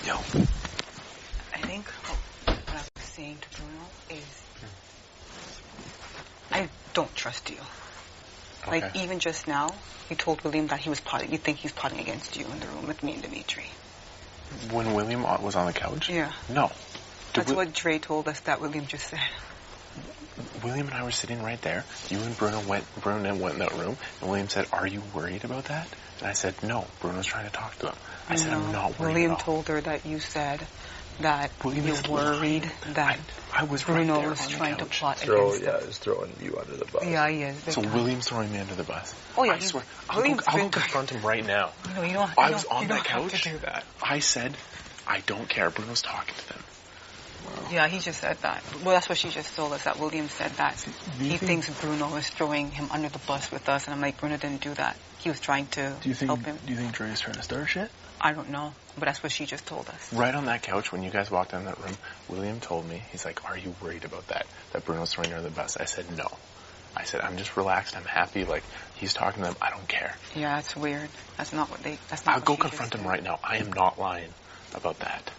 deal? I think what I was saying to Bruno is I don't trust you. Okay. Like, even just now, you told William that he was plotting. You think he's plotting against you in the room with me and Dimitri. When William was on the couch? Yeah. No. That's what Dre told us that William just said. William and I were sitting right there. You and Bruno went in that room, and William said, "Are you worried about that?" And I said, "No, Bruno's trying to talk to him." I said, "I'm not worried William at all." told her that you said that William you're is worried lying. that I was Bruno right there was on the trying to couch. plot against him. He's throwing you under the bus. Yeah, he is. So William's throwing me under the bus. Oh, yeah. I swear. I'll William's go been- confront him right now. No, you don't. I was on that have couch. to do that. I said, I don't care. Bruno's talking to them. Yeah, he just said that. Well, that's what she just told us, that William said that he thinks Bruno is throwing him under the bus with us. And I'm like, Bruno didn't do that. He was trying to help him. Do you think Dre's trying to start shit? I don't know, but that's what she just told us. Right on that couch, when you guys walked in that room, William told me, he's like, "Are you worried about that Bruno's throwing you under the bus?" I said, "No." I said, "I'm just relaxed. I'm happy. Like, he's talking to them. I don't care." Yeah, that's weird. That's not what that's not I'll what go she just confront him said. right now. I am not lying about that.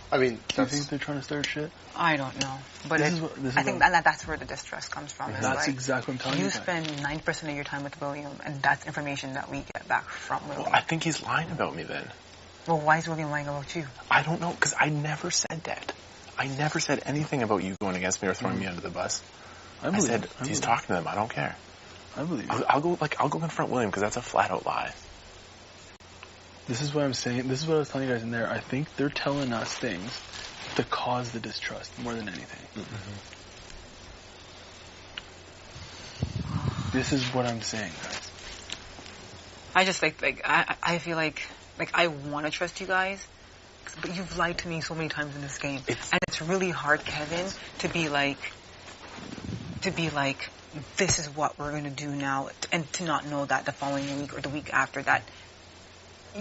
I mean, Do you think they're trying to start shit? I don't know. But This is what- this is I think what- that's where the distrust comes from. Is That's like, exactly what I'm telling you. You spend 9% of your time with William, and that's information that we get back from William. Well, I think he's lying about me then. Well, why is William lying about you? I don't know, because I never said that. I never said anything about you going against me or throwing me under the bus. I said, he's talking to them. I don't care. I believe you. I'll go confront William, because that's a flat-out lie. This is what I'm saying. This is what I was telling you guys in there. I think they're telling us things to cause the distrust more than anything. This is what I'm saying, guys. I just I feel like I want to trust you guys, but you've lied to me so many times in this game, and it's really hard, Kevin, to be like, this is what we're gonna do now, and to not know that the following week or the week after that,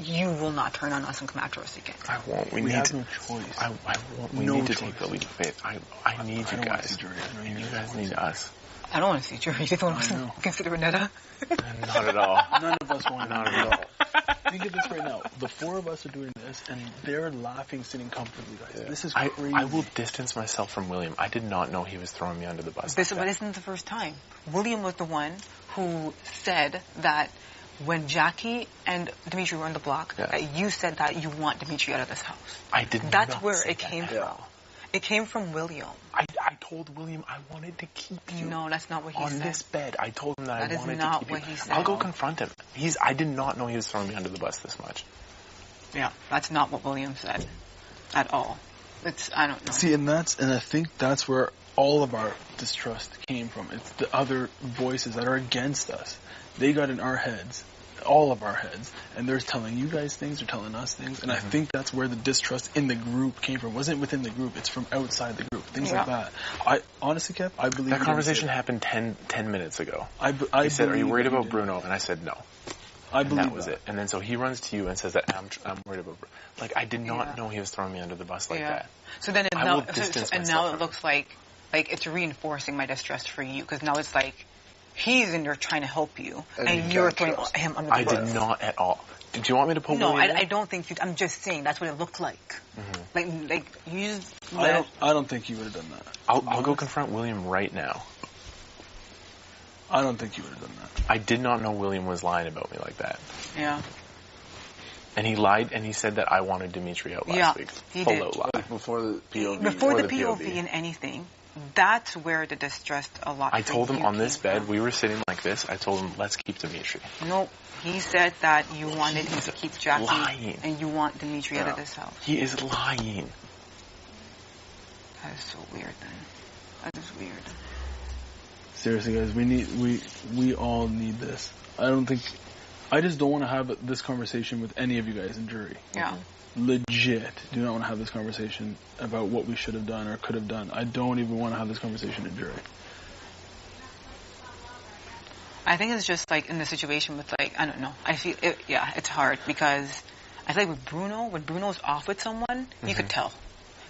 you will not turn on us and come after us again. I won't. We have need no choice. I won't. We need to take the leap of faith. I need you guys. And you guys need us. I don't want to see Jerry. You don't want to consider Renetta? Not at all. None of us want to. Not at all. Think of this right now. The four of us are doing this, and they're laughing, sitting comfortably, guys. This is crazy. I will distance myself from William. I did not know he was throwing me under the bus. But isn't the first time. William was the one who said that when Jackie and Dimitri were on the block, you said that you want Dimitri out of this house. I did not. That's where say it came that. from. It came from William. I told William I wanted to keep you. No, that's not what he said. On this bed, I told him that I wanted to keep you. That is not what he said. I'll go confront him. I did not know he was throwing me under the bus this much. Yeah, that's not what William said at all. I don't know. See, and I think that's where all of our distrust came from. It's the other voices that are against us. They got in our heads, all of our heads, and they're telling you guys things, they're telling us things, and I think that's where the distrust in the group came from. It wasn't within the group, it's from outside the group, things like that. I honestly, Kev, I believe that conversation happened 10 minutes ago. I he said, "Are you worried about did. Bruno?" And I said, "No." I believe that was it. And then so he runs to you and says that I'm worried about Bruno. Like, I did not know he was throwing me under the bus like that. So then now it looks like it's reinforcing my distrust for you, because now it's like he's in there trying to help you, and you're throwing him under the bus. I did not at all. Did you want me to pull William in? I don't think you. I'm just saying that's what it looked like. Like you just. I don't think you would have done that. I'll go confront William right now. I don't think you would have done that. I did not know William was lying about me like that. Yeah. And he lied, and he said that I wanted Dimitri out last week. He Full did. out lie. Before the POV. Before the POV in anything, that's where the distrust a lot. I told him on this bed, we were sitting like this, I told him, let's keep Dimitri. No, he said that you wanted him to keep Jackie. Lying. And you want Dimitri out of this house. He is lying. That is so weird then. That is weird. Seriously, guys, we all need this. I just don't want to have this conversation with any of you guys in jury. Yeah. Legit, do not want to have this conversation about what we should have done or could have done. I don't even want to have this conversation in jury. I think it's just like in the situation with I don't know. I feel it's hard because I feel like with Bruno, when Bruno's off with someone, you could tell.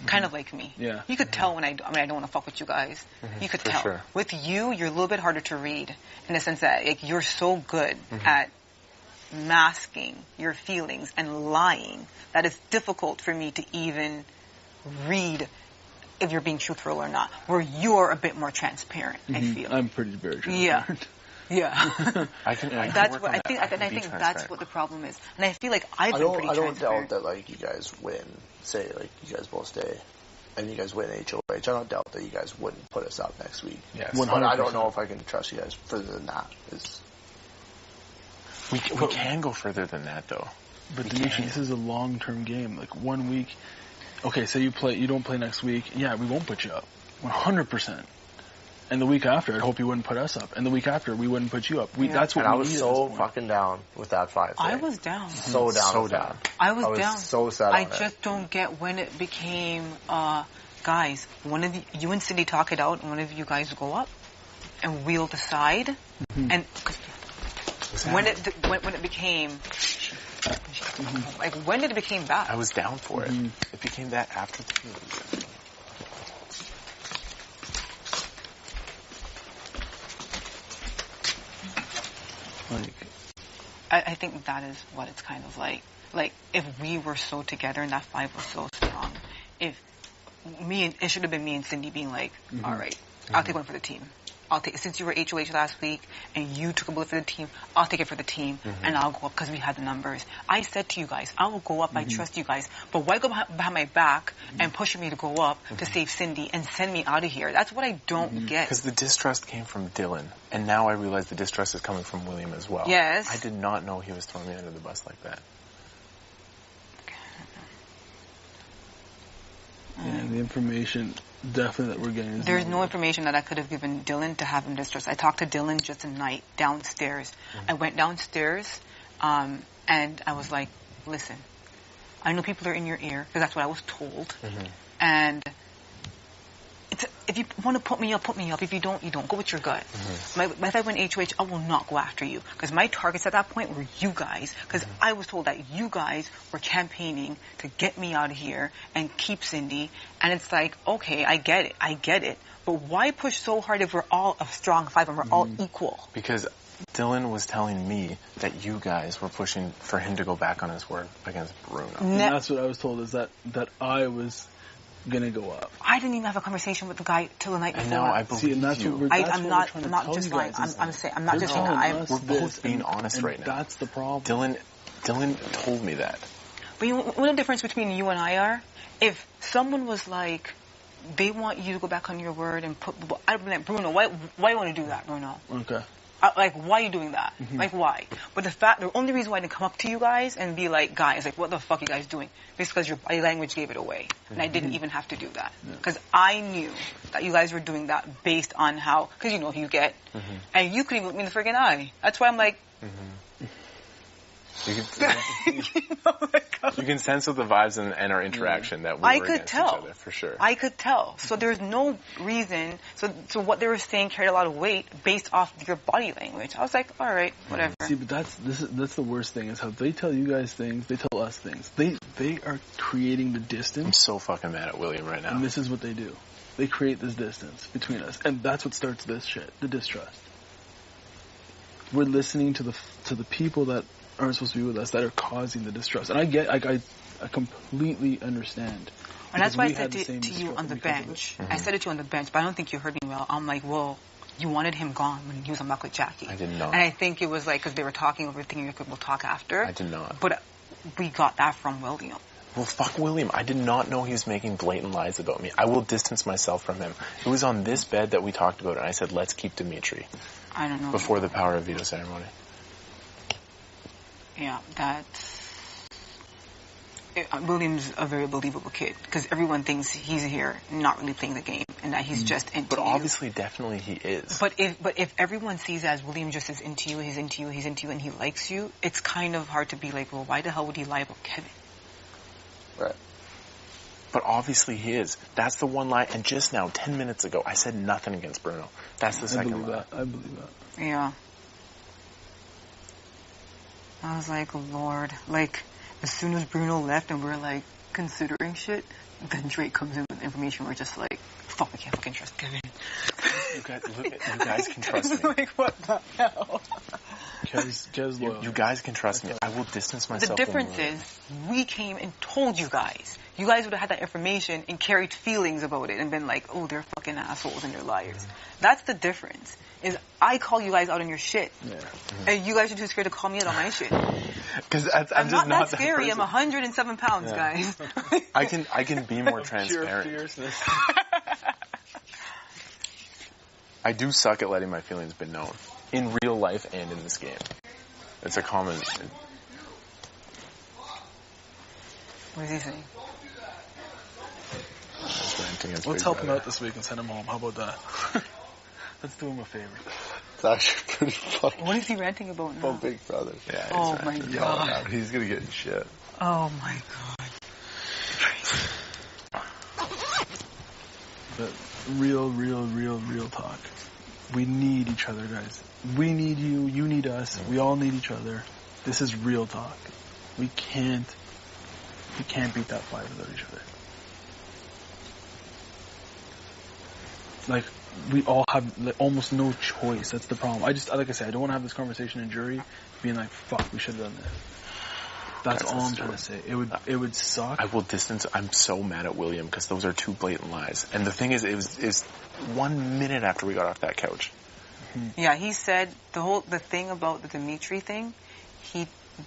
Kind of like me. Yeah. You could tell when I don't want to fuck with you guys. You could tell. Sure. With you, you're a little bit harder to read in the sense that you're so good at masking your feelings and lying that it's difficult for me to even read if you're being truthful or not. Where you're a bit more transparent, I feel. I'm very transparent. Yeah. I can That's work what on I think. that. I think that's what the problem is, and I feel like I've been pretty I don't transparent. doubt that like you guys win. Say like you guys both stay, and you guys win HOH. I don't doubt that you guys wouldn't put us up next week. Yes. 100%. But I don't know if I can trust you guys further than that. We can go further than that though. But Dimitri, this is a long-term game. Like 1 week. Okay, say you don't play next week. Yeah, we won't put you up. 100%. And the week after, I'd hope you wouldn't put us up. And the week after, we wouldn't put you up. That's what and we I was need so fucking down with that 5 thing. I was down. So down. So with down. that. I was down. So sad. I just don't get when it became, guys, one of you and Cindy talk it out, and one of you guys go up, and we'll decide. And when it became, like, when did it become bad? I was down for it. It became that after the game. I think that is what it's kind of like. Like, if we were so together and that 5 was so strong, it should have been me and Cindy being like, all right, I'll take one for the team. Since you were HOH last week and you took a bullet for the team, I'll take it for the team and I'll go up because we had the numbers. I said to you guys, I will go up, I trust you guys, but why go behind my back and push me to go up to save Cindy and send me out of here? That's what I don't get. Because the distrust came from Dylan, and now I realize the distrust is coming from William as well. Yes. I did not know he was throwing me under the bus like that. Yeah, the information definitely that we're getting. There's no information that I could have given Dylan to have him distrust. I talked to Dylan just tonight downstairs. I went downstairs, and I was like, listen, I know people are in your ear, because that's what I was told. And if you want to put me up, put me up. If you don't, you don't. Go with your gut. If I win HOH, I will not go after you. Because my targets at that point were you guys. Because I was told that you guys were campaigning to get me out of here and keep Cindy. And it's like, okay, I get it. But why push so hard if we're all a strong 5 and we're all equal? Because Dylan was telling me that you guys were pushing for him to go back on his word against Bruno. And that's what I was told, is that I was gonna go up. I didn't even have a conversation with the guy till the night before. I know, I believe and that's you. What I'm not just lying. I'm saying, I'm not just saying. We're both being honest right now. That's the problem. Dylan told me that. But you know what the difference between you and I are? If someone was like, they want you to go back on your word and I'd be like, Bruno, why you want to do that, Bruno? Okay. Like, why are you doing that? Like, why? But the only reason why I didn't come up to you guys and be like, guys, like, what the fuck are you guys doing? It's because your body language gave it away. And I didn't even have to do that. Because I knew that you guys were doing that based on how, because you know who you get. And you couldn't even look me in the friggin' eye. That's why I'm like, You can sense with the vibes and our interaction that we were against each other, for sure. I could tell. So there's no reason. So what they were saying carried a lot of weight based off of your body language. I was like, all right, whatever. See, but that's the worst thing, is how they tell you guys things, they tell us things. They are creating the distance. I'm so fucking mad at William right now. And this is what they do. They create this distance between us. And that's what starts this shit, the distrust. We're listening to the people that aren't supposed to be with us, that are causing the distrust. And I completely understand. And that's why I said to you on the bench. I said it to you on the bench, but I don't think you heard me well. I'm like, well, you wanted him gone when he was on Buck with Jackie. I did not. And I think it was like, because they were talking over thinking we'll talk after. I did not. But we got that from William. Well, fuck William. I did not know he was making blatant lies about me. I will distance myself from him. It was on this bed that we talked about it, and I said, let's keep Dimitri. I don't know. Before the power of veto ceremony. Yeah, William's a very believable kid, because everyone thinks he's here not really playing the game and that he's just into you. But obviously, definitely he is. But if everyone sees as William just is into you, he's into you, and he likes you, it's kind of hard to be like, well, why the hell would he lie about Kevin? Right. But obviously he is. That's the one lie. And just now, 10 minutes ago, I said nothing against Bruno. That's the second lie. I believe that. Yeah. I was like, Lord. Like, as soon as Bruno left and we're like considering shit, then Drake comes in with information. We're just like, fuck, we can't fucking trust Kevin. You guys can trust me. Like, what the hell? Kev's loyal. You guys can trust me. I will distance myself. The difference is, we came and told you guys. You guys would have had that information and carried feelings about it and been like, oh, they're fucking assholes and they're liars. That's the difference. Is I call you guys out on your shit. Yeah. And you guys are too scared to call me out on my shit. Because I'm just not that scary. I'm 107 pounds, guys. I can be more transparent. Pure fierceness. I do suck at letting my feelings be known. In real life and in this game. It's a common... What is he saying? Let's help him out this week and send him home. How about that? Let's do him a favor. It's actually pretty funny. What is he ranting about now? About Big Brother. Yeah, oh my god. He's gonna get in shit. Oh my god. But real talk. We need each other, guys. We need you. You need us. We all need each other. This is real talk. We can't beat that fight without each other. Like, we all have like, almost no choice. That's the problem. Like I said, I don't want to have this conversation in jury being like, fuck, we should have done this. That's all I'm trying to say. It would suck. I will distance. I'm so mad at William because those are two blatant lies. And the thing is, it was 1 minute after we got off that couch. Mm-hmm. Yeah, he said the thing about the Dimitri thing,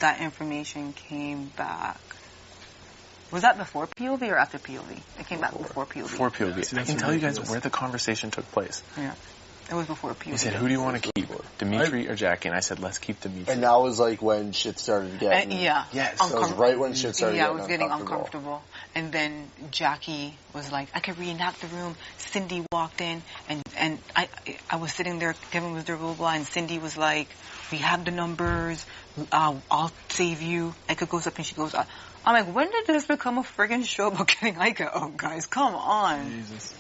that information came back. Was that before POV or after POV? It came back before POV. Before POV. I can tell you guys where the conversation took place. Yeah. It was before POV. He said, who do you want to keep? Dimitri or Jackie? And I said, let's keep Dimitri. And that was like when shit started getting... yeah. Yes. That was right when shit started getting uncomfortable. Yeah, it was getting uncomfortable. And then Jackie was like, I could reenact the room. Cindy walked in, and I was sitting there, Kevin was there, blah, blah, blah, and Cindy was like, we have the numbers, I'll save you. Ika goes up and she goes, I'm like, when did this become a friggin' show about getting Ika? Oh, guys, come on. Jesus.